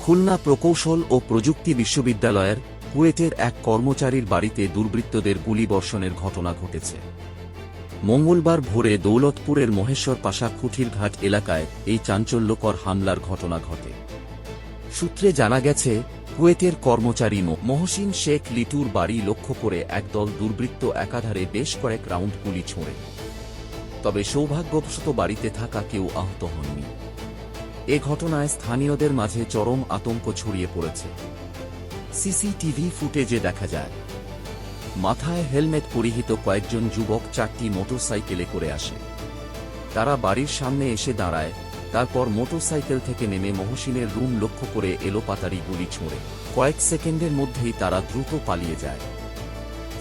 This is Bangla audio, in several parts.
খুলনা প্রকৌশল ও প্রযুক্তি বিশ্ববিদ্যালয়ের কুয়েটের এক কর্মচারীর বাড়িতে দুর্বৃত্তদের গুলিবর্ষণের ঘটনা ঘটেছে। মঙ্গলবার ভোরে দৌলতপুরের মহেশ্বর পাশা খুঁঠিরঘাট এলাকায় এই চাঞ্চল্যকর হামলার ঘটনা ঘটে। সূত্রে জানা গেছে, কুয়েটের কর্মচারী মহসিন শেখ লিটুর বাড়ি লক্ষ্য করে একদল দুর্বৃত্ত একাধারে বেশ কয়েক রাউন্ড গুলি ছোঁড়ে। তবে সৌভাগ্যবশত বাড়িতে থাকা কেউ আহত হননি। এ ঘটনায় স্থানীয়দের মাঝে চরম আতঙ্ক ছড়িয়ে পড়েছে। সিসিটিভি ফুটেজে দেখা যায়, মাথায় হেলমেট পরিহিত কয়েকজন যুবক 4টি মোটরসাইকেলে করে আসে। তারা বাড়ির সামনে এসে দাঁড়ায়, তারপর মোটরসাইকেল থেকে নেমে মহসিনের রুম লক্ষ্য করে এলোপাতাড়ি গুলি ছোঁড়ে। কয়েক সেকেন্ডের মধ্যেই তারা দ্রুত পালিয়ে যায়।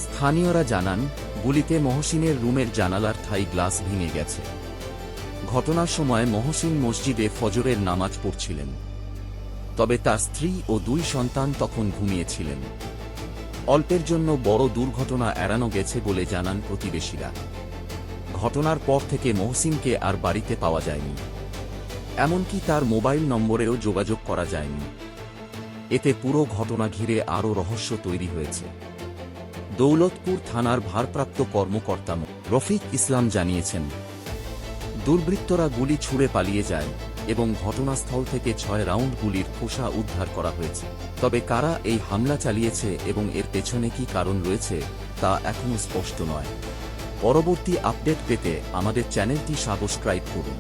স্থানীয়রা জানান, গুলিতে মহসিনের রুমের জানালার থাই গ্লাস ভেঙে গেছে। ঘটনার সময় মহসিন মসজিদে ফজরের নামাজ পড়ছিলেন, তবে তার স্ত্রী ও 2 সন্তান তখন ঘুমিয়েছিলেন। অল্পের জন্য বড় দুর্ঘটনা এড়ানো গেছে বলে জানান প্রতিবেশীরা। ঘটনার পর থেকে মহসিনকে আর বাড়িতে পাওয়া যায়নি, এমনকি তার মোবাইল নম্বরেও যোগাযোগ করা যায়নি। এতে পুরো ঘটনা ঘিরে আরও রহস্য তৈরি হয়েছে। দৌলতপুর থানার ভারপ্রাপ্ত কর্মকর্তা রফিক ইসলাম জানিয়েছেন, দুর্বৃত্তরা গুলি ছুড়ে পালিয়ে যায় এবং ঘটনাস্থল থেকে 6 রাউন্ড গুলির খোসা উদ্ধার করা হয়েছে। তবে কারা এই হামলা চালিয়েছে এবং এর পেছনে কী কারণ রয়েছে তা এখনও স্পষ্ট নয়। পরবর্তী আপডেট পেতে আমাদের চ্যানেলটি সাবস্ক্রাইব করুন।